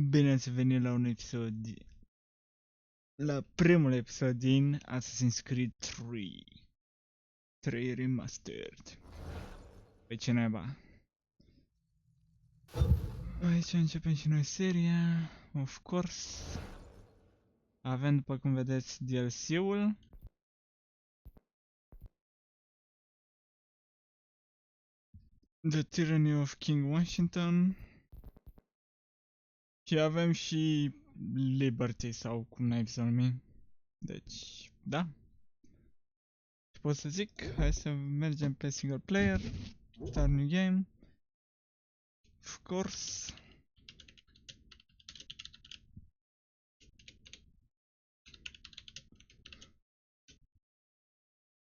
Bine ați venit la un episod, la primul episod din Assassin's Creed 3 Remastered. Pe ce naiba? Aici începem și noi seria, of course. Avem, după cum vedeți, DLC-ul. The Tyranny of King Washington. Și avem și Liberty, sau cum n-ai să numi. Deci, da. Ce pot să zic? Hai să mergem pe single player. Start new game. Of course.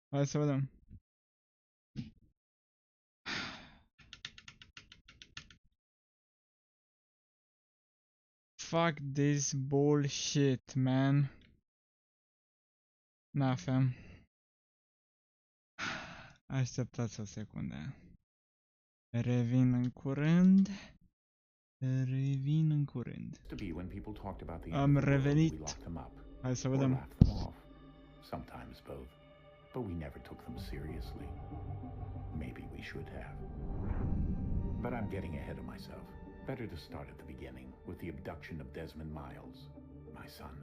Hai să vedem. Fuck this bullshit, man. Na, fam. Așteptați o secundă. Revin în curând. Revin în curând. Am revenit. Hai să vedem. Sometimes both, but we never took them seriously. Maybe we should have. But I'm getting ahead of myself. Better to start at the beginning, with the abduction of Desmond Miles, my son.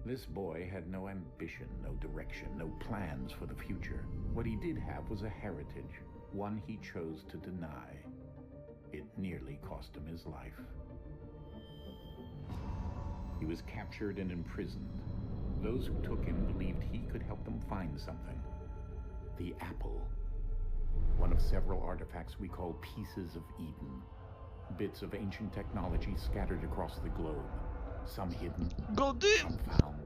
This boy had no ambition, no direction, no plans for the future. What he did have was a heritage, one he chose to deny. It nearly cost him his life. He was captured and imprisoned. Those who took him believed he could help them find something. The apple. One of several artifacts we call pieces of Eden. Bits of ancient technology scattered across the globe. Some hidden, some found,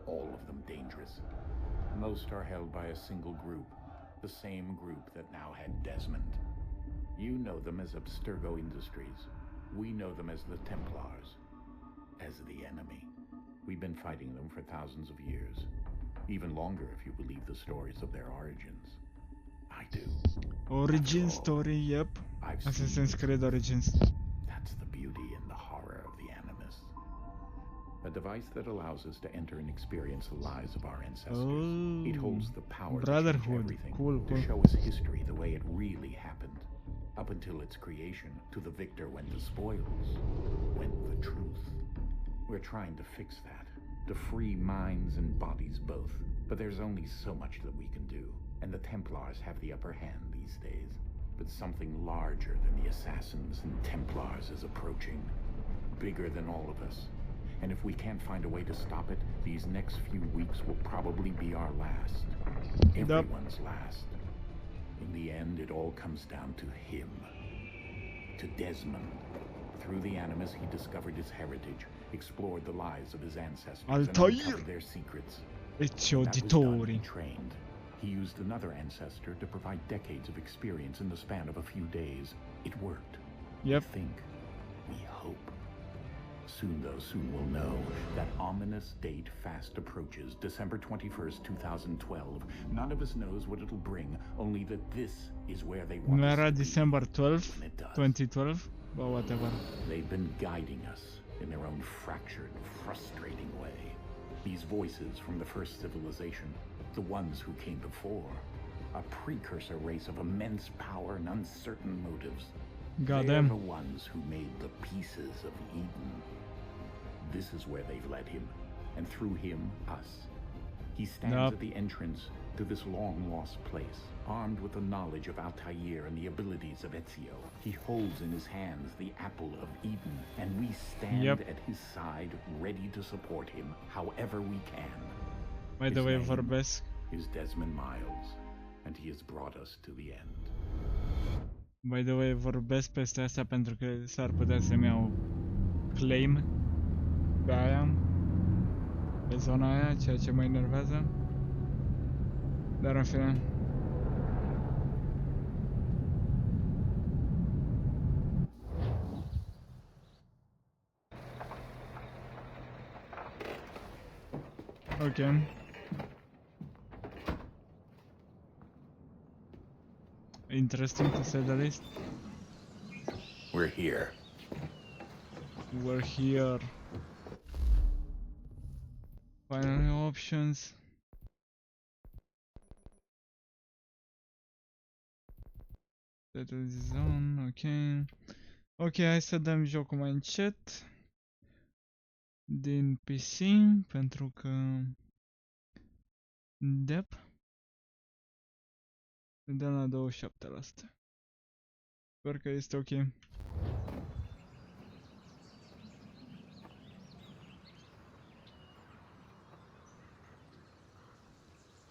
all of them dangerous. Most are held by a single group, the same group that now had Desmond. You know them as Abstergo Industries. We know them as the Templars, as the enemy. We've been fighting them for thousands of years, even longer if you believe the stories of their origins. I do. Origin story, yep. Assassin's Creed Origins. That's the beauty and the horror of the Animus. A device that allows us to enter and experience the lives of our ancestors. It holds the power to change everything, to show us history the way it really happened. Up until its creation, to the victor went the spoils, went the truth. We're trying to fix that, to free minds and bodies both. But there's only so much that we can do, and the Templars have the upper hand these days. But something larger than the Assassins and Templars is approaching, bigger than all of us. And if we can't find a way to stop it, these next few weeks will probably be our last. Everyone's last. In the end, it all comes down to him. To Desmond. Through the Animus, he discovered his heritage, explored the lives of his ancestors, and uncovered their secrets. He trained. He used another ancestor to provide decades of experience in the span of a few days. It worked. Yep. We think. We hope. Soon, though, soon we'll know. That ominous date fast approaches, December 21st, 2012. None of us knows what it'll bring, only that this is where they want us to be. December 12th, 2012, or whatever. They've been guiding us in their own fractured, frustrating way. These voices from the first civilization, the ones who came before, a precursor race of immense power and uncertain motives. They're the ones who made the pieces of Eden. This is where they've led him, and through him, us. He stands at the entrance to this long-lost place, armed with the knowledge of Altair and the abilities of Ezio. He holds in his hands the apple of Eden, and we stand at his side, ready to support him, however we can. By the way, vorbesc. Is Desmond Miles, and he has brought us to the end. By the way, vorbesc peste asta pentru că s-ar putea să-mi iau claim pe aia, pe zona aia, ceea ce mă enervează. Dar în fine. Ok. Interesting to say the least. We're here. We're here. Final options. Settle zone, ok. Ok, hai să dăm jocul mai încet. Din PC, pentru că... Dep. Dăm la 27%. Sper că este ok.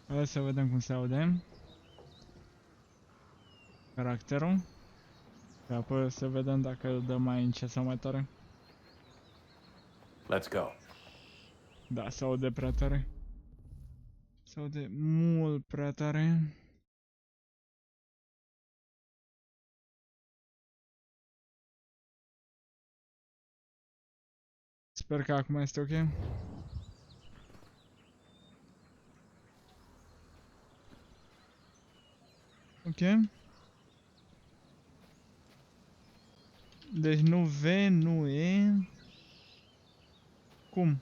Hai să vedem cum se aude caracterul. Și apoi să vedem dacă îl dăm mai încet sau mai tare. Let's go. Da, se aude prea tare. Se aude mult prea tare. Sper că acum este ok. Ok. Deci nu V, nu E. Cum?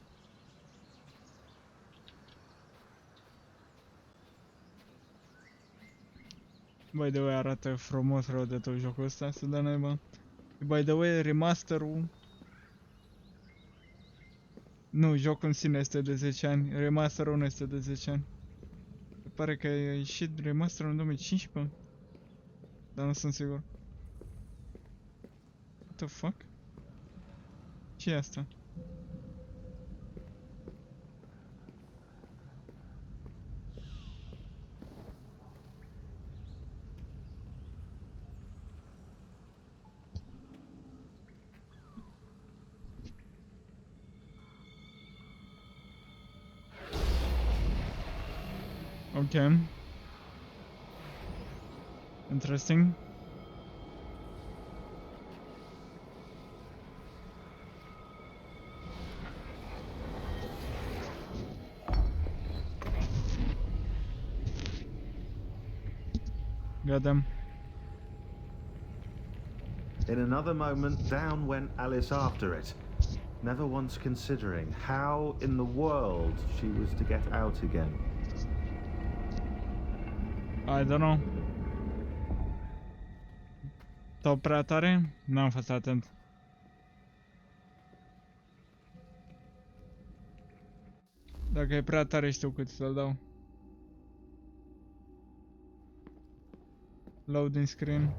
By the way, arată frumos rău de tot jocul ăsta, să dă naiba. By the way, remasterul... Nu, jocul în sine este de 10 ani, remasterul nu este de 10 ani. Se pare că a ieșit remasterul în 2015, dar nu sunt sigur. What the fuck? Ce e asta? Ok. Interesting. Got them. In another moment, down went Alice after it, never once considering how in the world she was to get out again. I don't know. Tot prea tare? N-am fost atent. Dacă e prea tare știu cât să-l dau. Loading screen.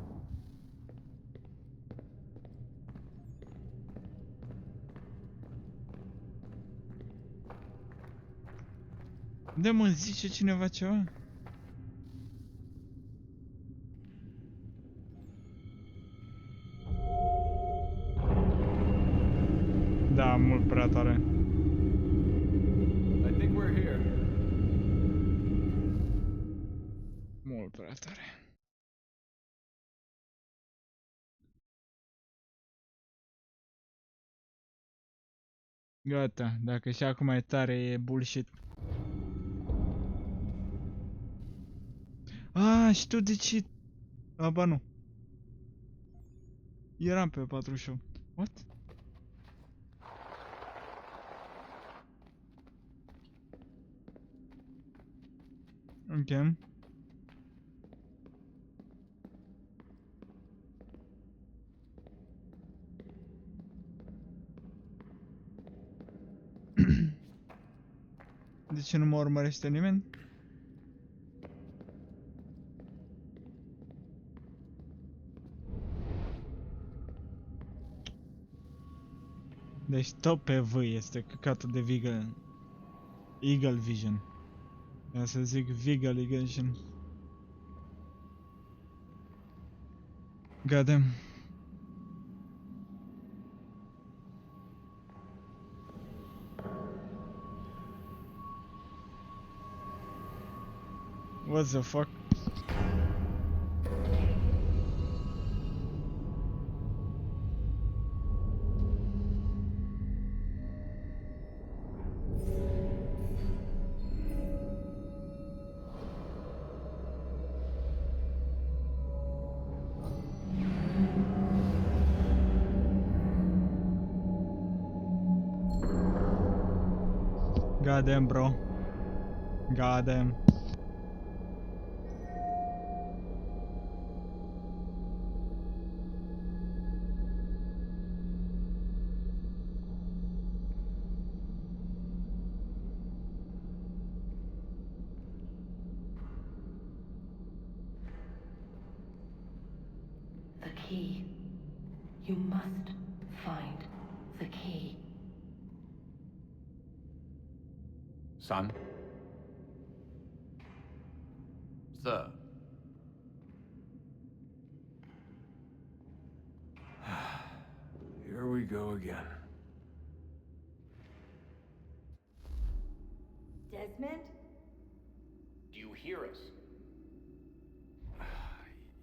De mă zice cineva ceva? Da, mult prea tare. I think we're here. Mult prea tare. Gata, dacă și acum e tare, e bullshit. Ah, știu de ce... Aba nu. Eram pe 48. What? Ok. De ce nu mă urmărește nimeni? Deci tot pe V este căcatul de Eagle Vision. Ia să zic Eagle Vision. Goddamn. What the fuck? Goddamn, bro. Goddamn. The key. You must find the key. Son? Sir. Here we go again. Desmond? Do you hear us?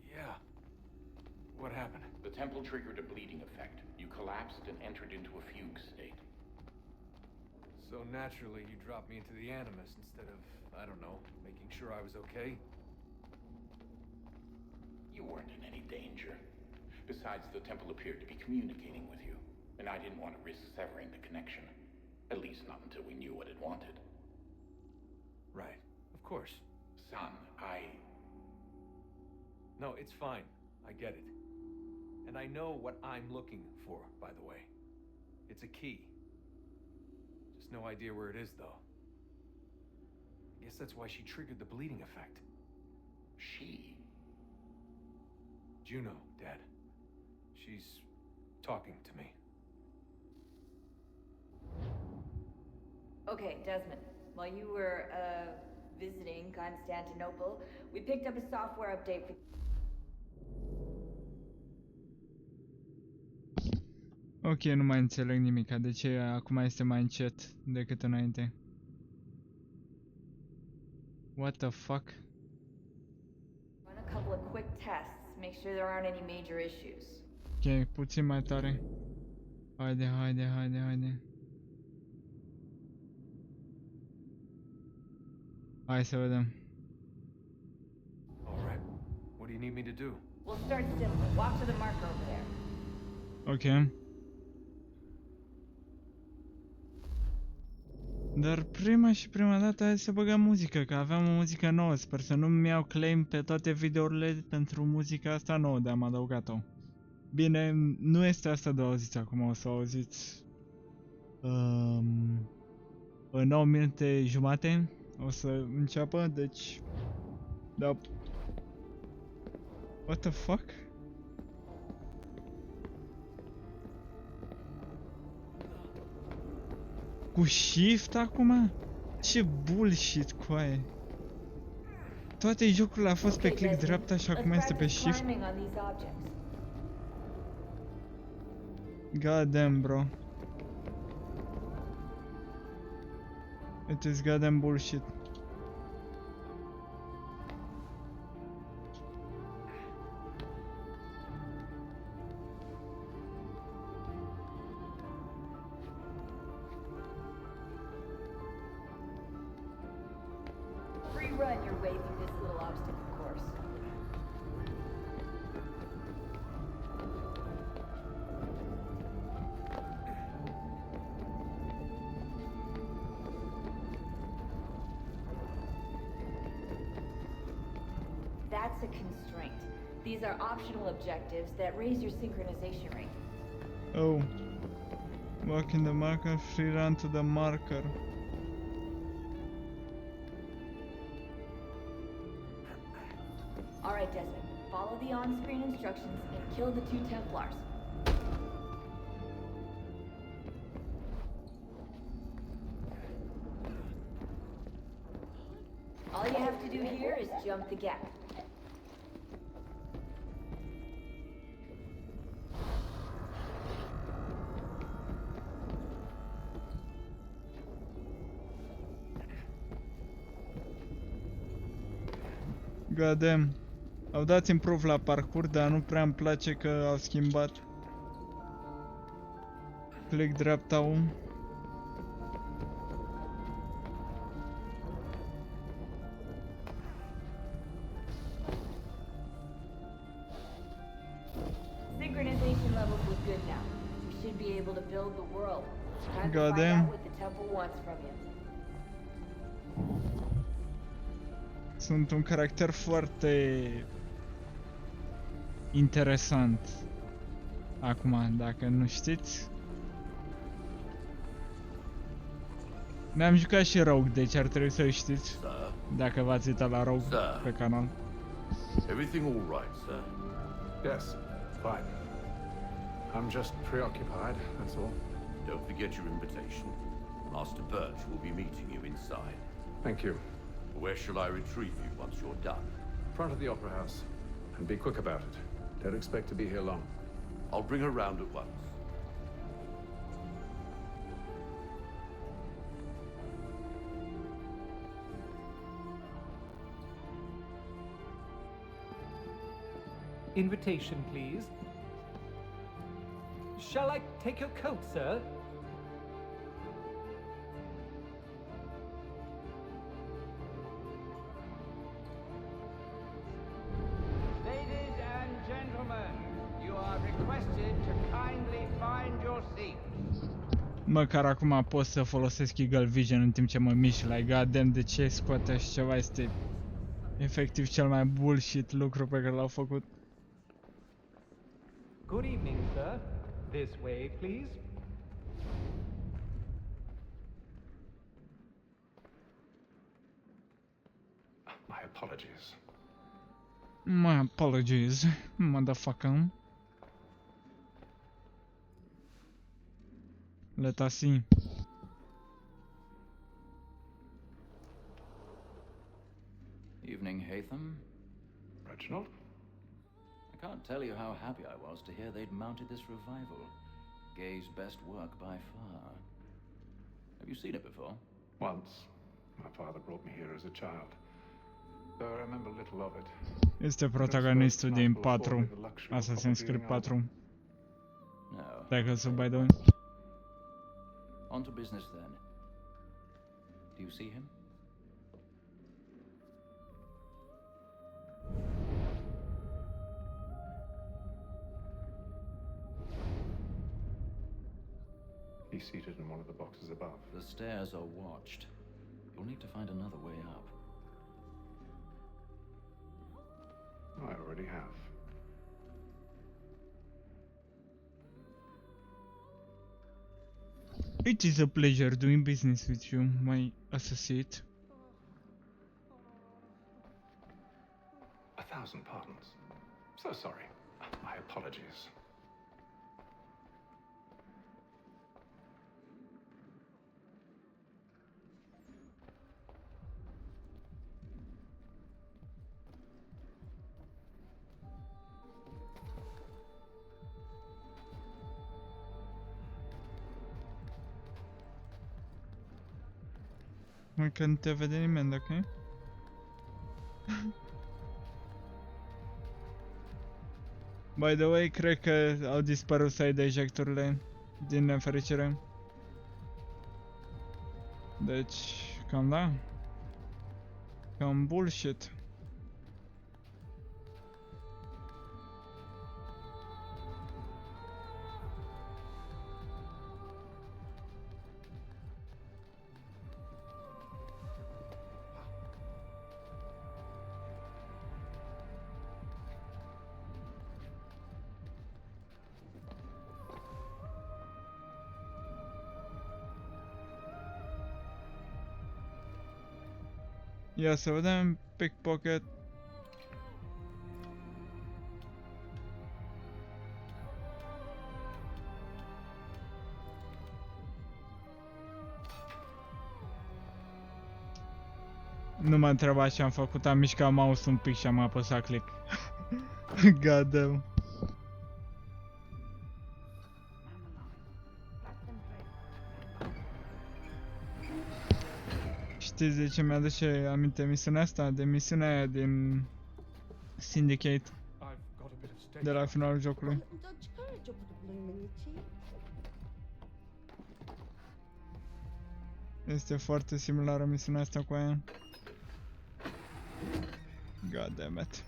Yeah. What happened? The temple triggered a bleeding effect. You collapsed and entered into a fugue state. So naturally, you dropped me into the Animus instead of, I don't know, making sure I was okay? You weren't in any danger. Besides, the temple appeared to be communicating with you, and I didn't want to risk severing the connection. At least not until we knew what it wanted. Right. Of course. Son, No, it's fine. I get it. And I know what I'm looking for, by the way. It's a key. Just no idea where it is, though. I guess that's why she triggered the bleeding effect. She? Juno, Dad. She's talking to me. Okay, Desmond. While you were, visiting Constantinople, we picked up a software update for... Ok, nu mai înțeleg nimica. De ce acum este mai încet decât înainte? What the fuck? Run a couple of quick tests, make sure there aren't any major issues. Ok, puțin mai tare. Haide, haide, haide, haide. Hai să vedem. All right. What do you need me to do? We'll start simple. Walk to the marker over there. Ok. Dar prima dată hai să băgăm muzică, că aveam o muzică nouă. Sper să nu-mi iau claim pe toate videourile pentru muzica asta nouă de am adăugat-o. Bine, nu este asta de auziți acum, o să auziți în 9 minute jumate o să înceapă, deci da. What the fuck? Cu shift acum? Ce bullshit, coaie. Toate jocurile a fost pe click dreapta și acum este pe shift. God damn, bro. It is goddamn bullshit. Run your way through this little obstacle course. That's a constraint. These are optional objectives that raise your synchronization rate. Oh. Walk in the marker, free run to the marker. Alright, Desmond. Follow the on-screen instructions and kill the 2 Templars. All you have to do here is jump the gap. God damn. Au dat improve la parcurs, dar nu prea îmi place că au schimbat click dreapta-ul. Synchronization levels look good now. You should be able to build the world. Time to God find damn. out what the temple wants from you. Sunt un caracter foarte interesant. Acum, dacă nu știți. Mi-am jucat și Rogue, deci ar trebui să știți. Dacă v-ați uitat la Rogue pe canal. Everything all right, sir? Yes, fine. I'm just preoccupied, that's all. Don't forget your invitation. Master Birch will be meeting you inside. Thank you. Where shall I retrieve you once you're done? Front of the Opera House. And be quick about it. Don't expect to be here long. I'll bring her round at once. Invitation, please. Shall I take your coat, sir? Ladies and gentlemen, you are requested to kindly find your seats. Măcar acum pot să folosesc Eagle Vision în timp ce mă mișc. Like, goddamn, de ce scoate așa ceva? Este efectiv cel mai bullshit lucru pe care l-au făcut. Good evening, sir. This way, please. My apologies. My apologies, motherfucker. Let us see. Evening, Hatham. Reginald? I can't tell you how happy I was to hear they'd mounted this revival. Gay's best work by far. Have you seen it before? Once. My father brought me here as a child. Though I remember little of it. Este protagonistul din 4, Assassin's Creed 4. No. Dacă by the way. On to business then. Do you see him? He's seated in one of the boxes above. The stairs are watched. You'll need to find another way up. I already have. It is a pleasure doing business with you, my associate. 1,000 pardons. So sorry. My apologies. Că nu te vede nimeni, ok? By the way, cred că au dispărut side ejecturile, din nefericire. Deci, cam da. Cam bullshit. Ia să vedem, pickpocket. Nu mă întreba ce am făcut, am mișcat mouse un pic și am apăsat click. God damn. Știți de ce mi-aduce aminte misiunea asta? De misiunea aia din Syndicate. De la finalul jocului. Este foarte similară misiunea asta cu aia. God damn it.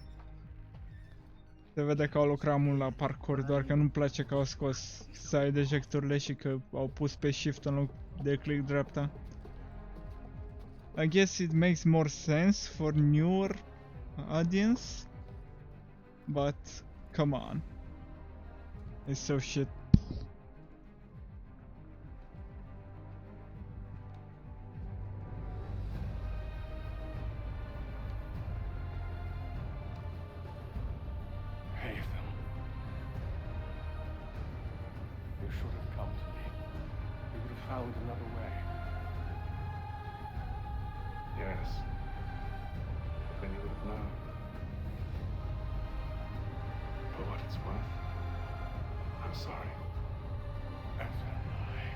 Se vede că au lucrat mult la parkour, doar că nu-mi place că au scos side ejecturile și că au pus pe shift în loc de click dreapta. I guess it makes more sense for newer audience, but come on, it's so shit. Haytham. You should have come to me. We would have found another way. Yes. But then you would have known. For what it's worth, I'm sorry. And so am I.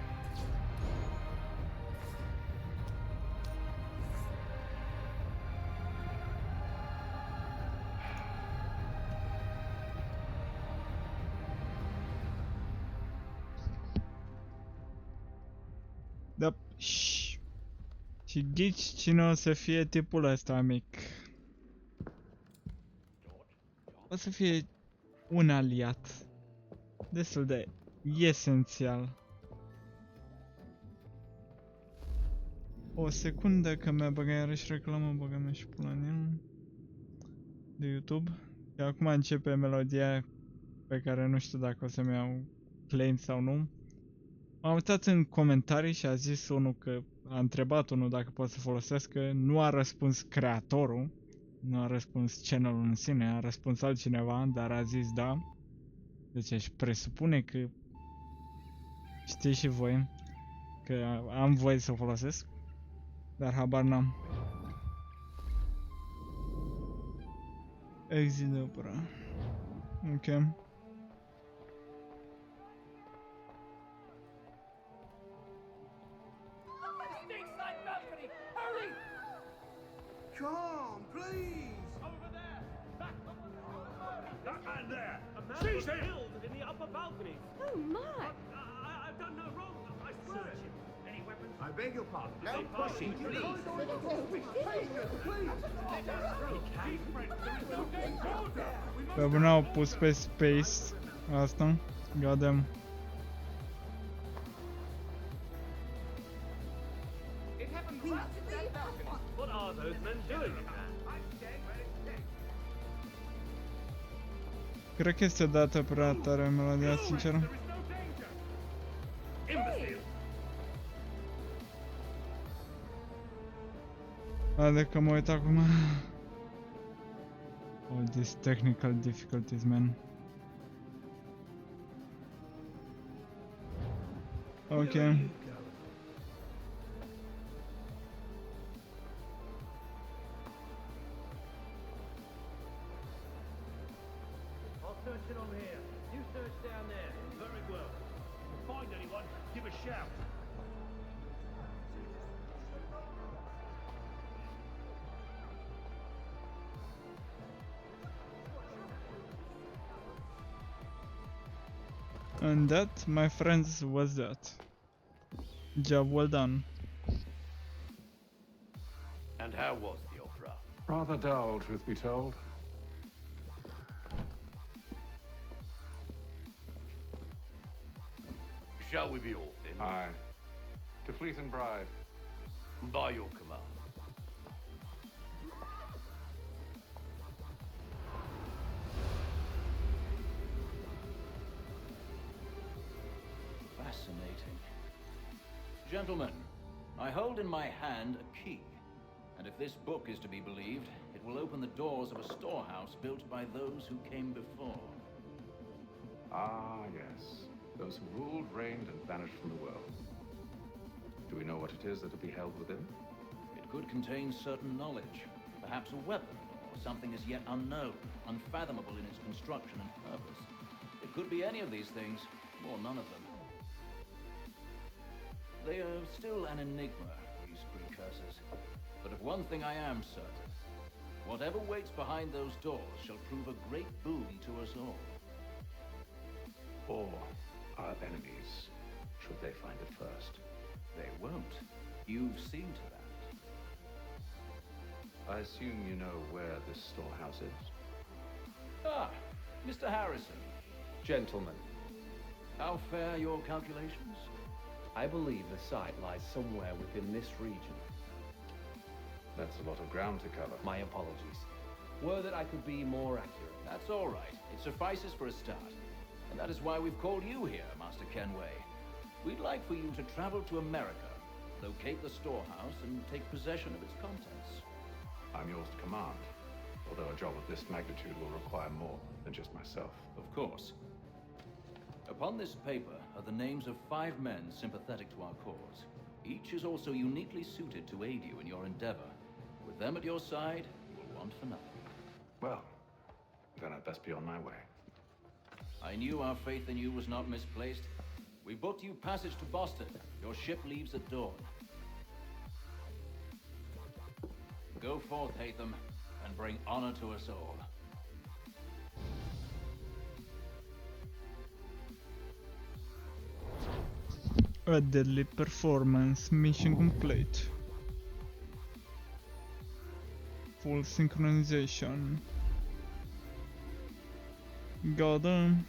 Da, și ghici cine o să fie tipul ăsta mic. O să fie un aliat destul de esențial. O secundă că mi-a băgat iarăși reclamă, băgăm și pula în el de YouTube. Și acum începe melodia pe care nu știu dacă o să-mi iau claim sau nu. M-am uitat în comentarii și a zis unul că a întrebat unul dacă pot să folosească, nu a răspuns creatorul, nu a răspuns channelul în sine, a răspuns altcineva, dar a zis da. Deci aș presupune că știți și voi că am voie să o folosesc, dar habar n-am. Exit de opera. Ok. Come, please! Over there! That man there! A man was killed in the upper balcony! Oh my! I've done no wrong, I swear! Search him. Any weapons? I beg your pardon. No pushing, please! Pe bune au pus pe space asta. Goddamn. What are those men doing in there? Cred că este dată prea tare melodia, sincer. Adică mă uit acum. All these technical difficulties, man. Ok. I'll search it on here. You search down there. Very well. Find anyone, give a shout. And that, my friends, was that. Job well done. And how was the opera? Rather dull, truth be told. Shall we be off then? Aye. To Fleet and Bride. By your command. Fascinating. Gentlemen, I hold in my hand a key, and if this book is to be believed, it will open the doors of a storehouse built by those who came before. Ah, yes. Those who ruled, reigned, and vanished from the world. Do we know what it is that will be held within? It could contain certain knowledge, perhaps a weapon, or something as yet unknown, unfathomable in its construction and purpose. It could be any of these things, or none of them. They are still an enigma, these precursors. But of one thing I am certain. Whatever waits behind those doors shall prove a great boon to us all. Or our enemies, should they find it first. They won't. You've seen to that. I assume you know where this storehouse is? Ah, Mr. Harrison. Gentlemen, How fare your calculations? I believe the site lies somewhere within this region. That's a lot of ground to cover. My apologies. Were that I could be more accurate. That's all right. It suffices for a start. And that is why we've called you here, Master Kenway. We'd like for you to travel to America, locate the storehouse, and take possession of its contents. I'm yours to command, although a job of this magnitude will require more than just myself. Of course. Upon this paper are the names of 5 men sympathetic to our cause. Each is also uniquely suited to aid you in your endeavor. With them at your side, you will want for nothing. Well, then I'd best be on my way. I knew our faith in you was not misplaced. We booked you passage to Boston. Your ship leaves at dawn. Go forth, Hatham, and bring honor to us all. A deadly performance. Mission complete. Full synchronization. Got him.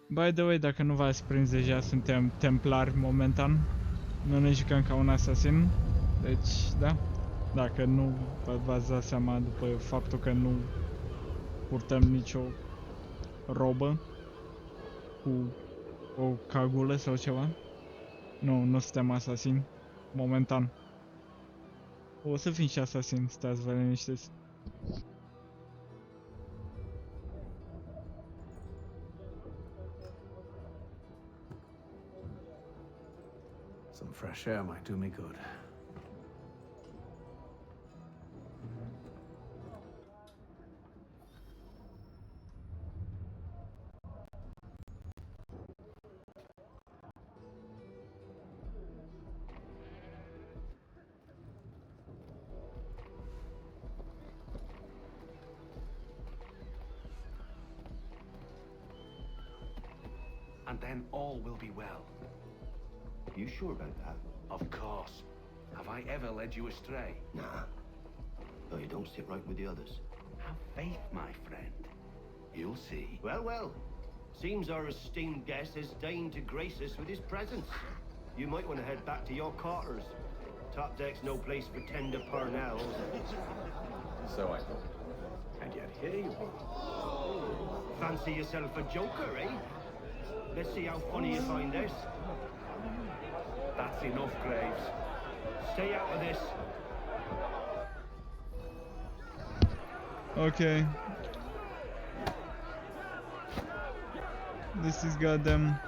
By the way, dacă nu v-ați prins deja, suntem templari momentan. Nu ne jucăm ca un asasin. Deci, da. Dacă nu v-ați dat seama după faptul că nu purtăm nicio robă cu o cagulă sau ceva. Nu suntem asasini. Momentan. O să fim și asasini, stați vă liniștiți. Some fresh air might do me good. And then all will be well. You sure about that? Of course. Have I ever led you astray? Nah. No, you don't sit right with the others. Have faith, my friend. You'll see. Well, well. Seems our esteemed guest has deigned to grace us with his presence. You might want to head back to your quarters. Top deck's no place for tender parnells. So I thought. And yet here you are. Fancy yourself a joker, eh? Let's see how funny you find this. That's enough, Graves. Stay out of this. Okay. This is goddamn.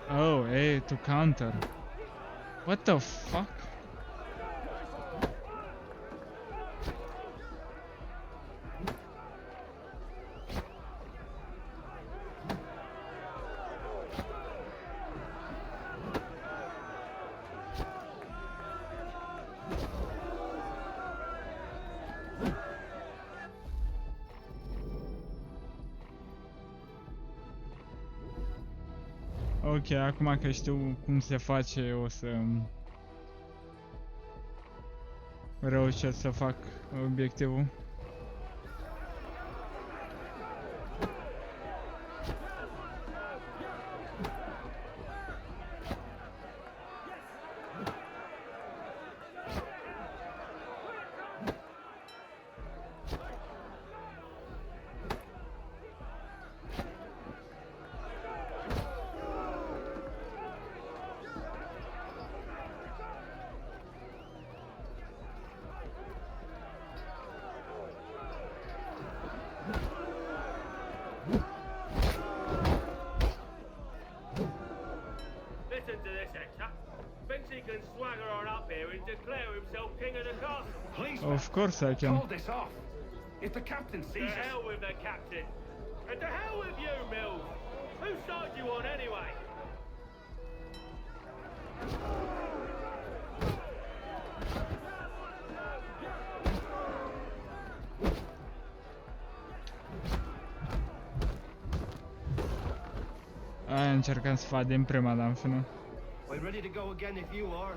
Oh, hey, to counter. What the fuck? Ok, acum că știu cum se face, o să reușesc să fac obiectivul. Of course I can. Call this off. If the captain sees us... To hell with the captain. And to hell with you, Mills. Whose side you on anyway? Aia încercam să fac din prima, dar în final. We're ready to go again if you are.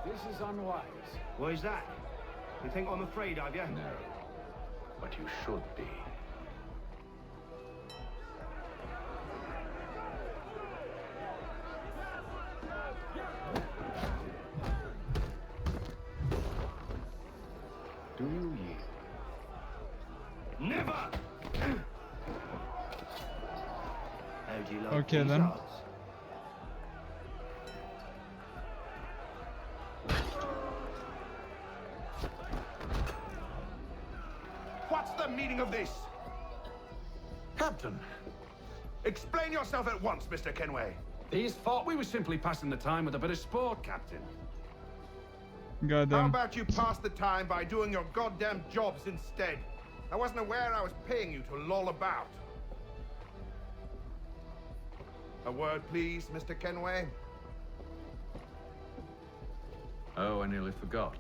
This is unwise. Why's that? You think I'm afraid of you? No. but you should be. Do you yield? Never! How do you like Okay these then. odds? What's the meaning of this? Captain, Explain yourself at once, Mr. Kenway. these thought we were simply passing the time with a bit of sport, Captain. How Goddamn. about you pass the time by doing your goddamn jobs instead? I wasn't aware I was paying you to loll about. A word, please, Mr. Kenway. Oh, I nearly forgot.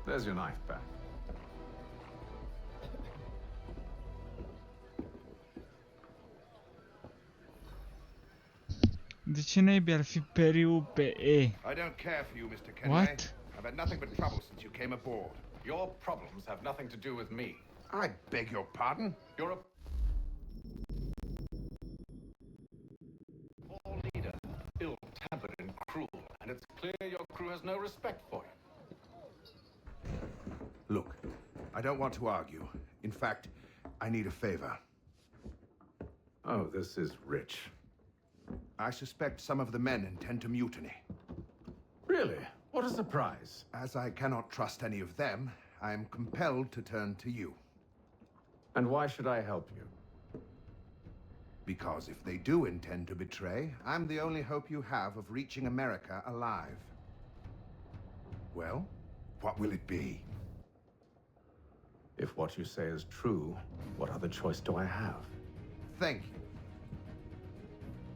There's your knife back. De ce naibii ar fi periul pe E? I don't care for you, Mr. Kenway. What? I've had nothing but trouble since you came aboard. Your problems have nothing to do with me. I beg your pardon? You're a poor leader, ill-tempered and cruel, and it's clear your crew has no respect for you. Look, I don't want to argue. In fact, I need a favor. Oh, this is rich. I suspect some of the men intend to mutiny. Really? What a surprise. As I cannot trust any of them, I am compelled to turn to you. And why should I help you? Because if they do intend to betray, I'm the only hope you have of reaching America alive. Well, what will it be? If what you say is true, what other choice do I have? Thank you.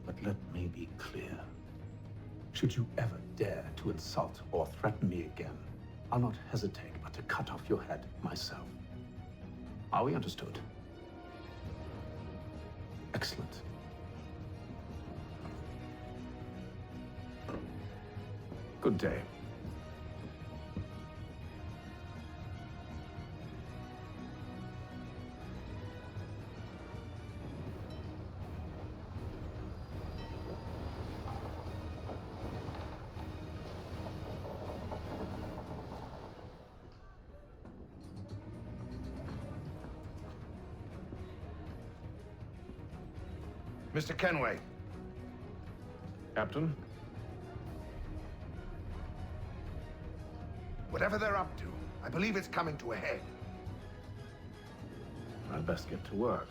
But let me be clear. Should you ever dare to insult or threaten me again, I'll not hesitate but to cut off your head myself. Are we understood? Excellent. Good day. Mr. Kenway. Captain? Whatever they're up to, I believe it's coming to a head. I'd best get to work.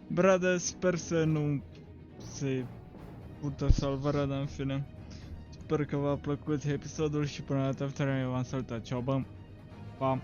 Brother, sper să nu se pută salva Rada în fine. Sper că v-a plăcut episodul și până data viitoare v-am salutat. Ceau, bă! Pa!